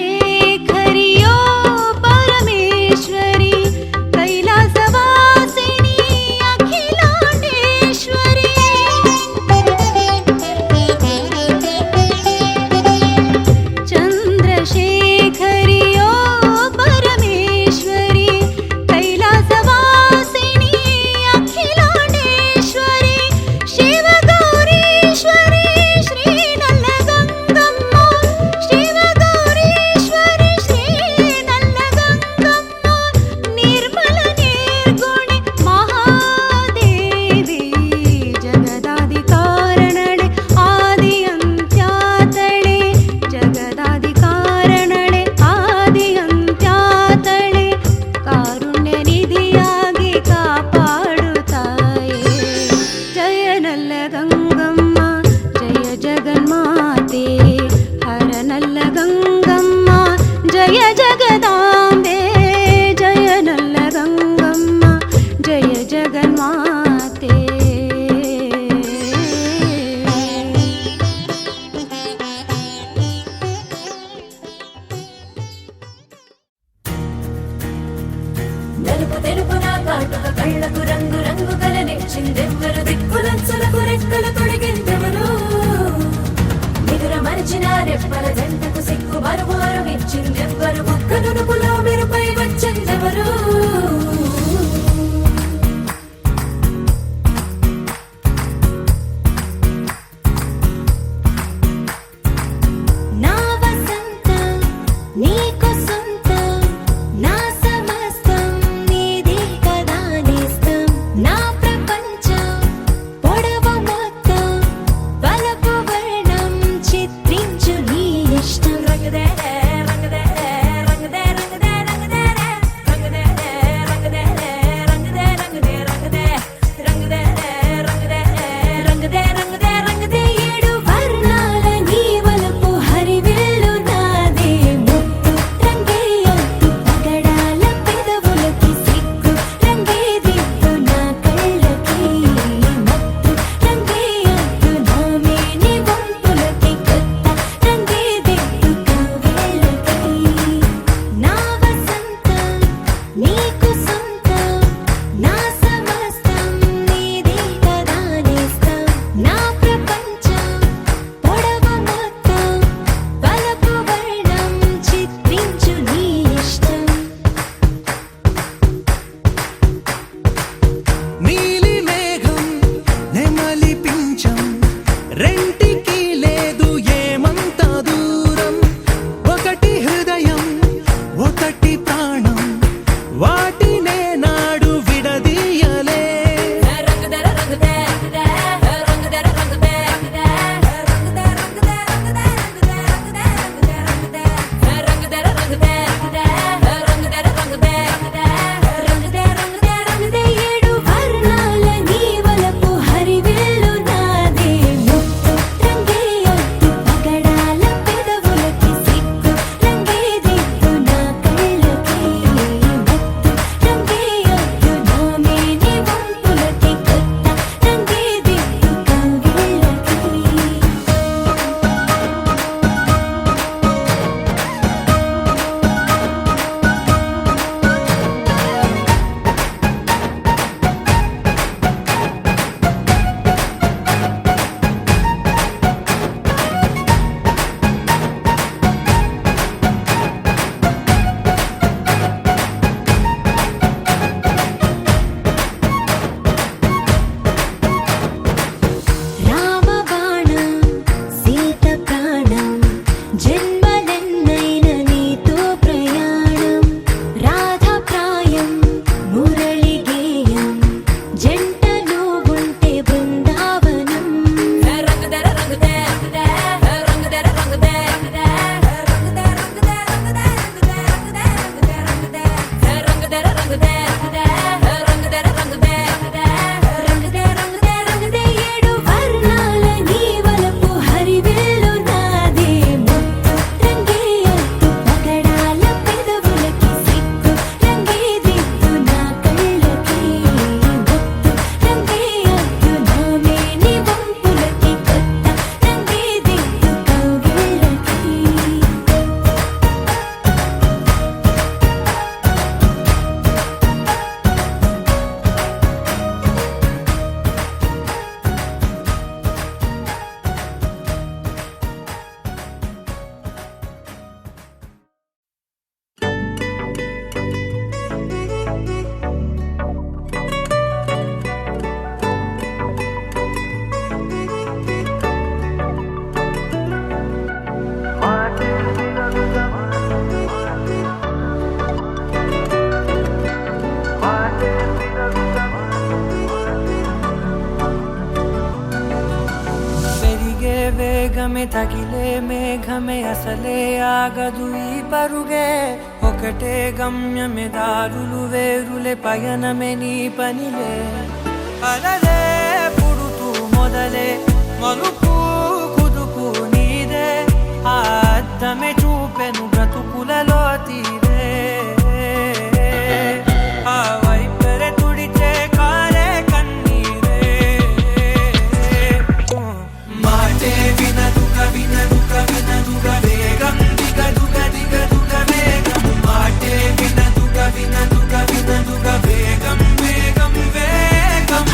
चन्द्रशेखरियो परमेश्वरी कैलासवासिनी अखिलाण्डेश्वरी चन्द्रशेखरियो परमेश्वरी कैलासवासिनी अखिलाण्डेश्वरी शिवगौरीश्वरी श्रीनल्लगङ्गम्म शिवगौरीश्वरी श्रीनल्लगङ्गम्म निर्मल निर्गुणि महादेवी जगदादिकारणळे आदि अन्त्यातळे जगदादिकारणळे आदि अन्त्यातळे कारुण्यनिधियाಗಿ ಕಾಪಾಡುತ್ತಾಯೆ ಜಯ ನಲ್ಲ ಗಂಗಮ್ಮ ಜಯ ಜಗನ್ಮಾತೆ ಹರ ನಲ್ಲ ಗಂಗಮ್ಮ ಜಯ ಜಗದಾಂಬೆ ಜಯ ನಲ್ಲ ಗಂಗಮ್ಮ ಜಯ ಜಗನ್ಮಾತೆ నలుపు తెలుపున కాటుక కళ్ళకు రంగు రంగు కలనిచ్చిందెవ్వరు దిక్కులంచులకు రెక్కలు తొడిగిందెవరు నిదుర మరిచిన రెప్పల జంటకు సిగ్గు మరుమారు ఇచ్చిందెవ్వరు ఒక్క నునుపులో మెరుపై వచ్చిందెవరు నా వసంతం నీకు సొంతం నా సమస్తం నీది కదా నేస్తం నా ప్రపంచం పొడవు మొత్తం వలపు వర్ణం చిత్రించు నీ ఇష్టం రంగదే రంగదే రంగదే రంగదే రంగదే రంగదే రంగదే రంగదే రంగదే రంగదే రంగదే రంగదే రంగదే రంగదే రంగదే ఏడు వర్ణాల నీ వలపు హరివిల్లు నాదే ముత్తు రంగేయొద్దు పగడాల పెదవులకి సిగ్గు రంగేదిద్దు నా కళ్ళకి మత్తు రంగేయొద్దు నా మేని వంపులకి కొత్త రంగేదిద్దు కౌగిళ్ళకి నా వసంతం నీకు సొంతం నా సమస్తం నీది కదా నేస్తం నా ప్రపంచం పొడవు మొత్తం వలపు వర్ణం చిత్రించు నీ ఇష్టం నీలి మేఘం నెమలి పించం రెంటికి లేదు ఏమంత దూరం ఒకటి హృదయం ఒకటి ప్రాణం వాటినే నాడు విడదీయలే రంగదే రంగదే రంగదే రంగదే రంగదే రంగదే రంగదే రంగదే రంగదే రంగదే రంగదే ఏడు వర్ణాల నీ వలపు హరివిల్లు నాదే ముత్తు రంగేయొద్దు పగడాల పెదవులకి సిగ్గు రంగేదిద్దు నా కళ్ళకి మత్తు రంగేయొద్దు నా మేని వంపులకి కొత్త రంగేదిద్దు కౌగిళ్ళకి రామబాణం సీత ప్రాణం జన్మలెన్నైన నీతో ప్రయాణం రాధప్రాయం మురళి గేయం జంటలో ఉంటే బృందావనం రంగదే రంగదే రంగదే రంగదే రంగదే రంగదే రంగదే రంగదే రంగదే ఏడు వర్ణాల నీ వలపు హరివిల్లు నాదే ముత్తు రంగేయొద్దు పగడాల పెదవులకి సిగ్గు రంగేదిద్దు నా కళ్ళకి మత్తు రంగేయొద్దు నా మేని వంపులకి కొత్త రంగేదిద్దు పెరిగే వేగమే తగిలే మేఘమే అసలే ఆగదు ఈ పరుగే ఒకటే గమ్యమే దారులు వేరులే పయనమే నీ పనిలే అలలే పుడుతూ మొదలే మలుపు కుదుపు నీదే ఆ అద్దమే చూపెను బ్రతుకులలో తీరే ఆ వైపరే తుడిచే కారే కన్నీరే మాటే వినదుక వినదుక వినదుక వేగం దిగదుక దిగదుక వేగం మాటే వినదుక వినదుక వినదుక వేగం వేగం వేగం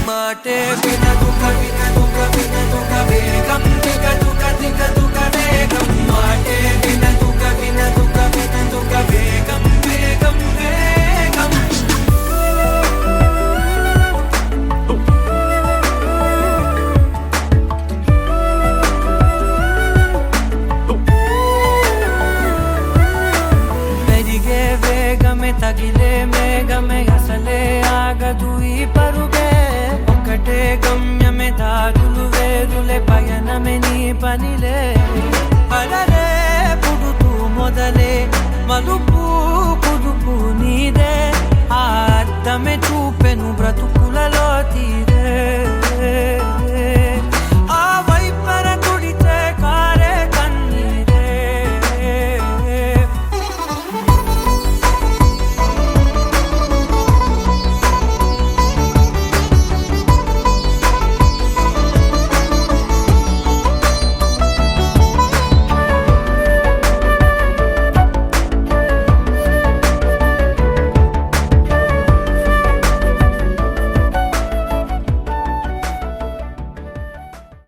మాటే వినదుక వినదుక వినదుక వేగం దిగదుక దిగదుక వర్షమే తగిలే మేఘమే అసలే ఆగదు ఈ పరుగే ఒక్కటే గమ్యమే దారులు వేరులే పయనమే నీ పనిలే అలలే పుడుతూ మొదలే మలుపు కుదుపు నీదే ఆ అద్దమే చూపెను బ్రతుకు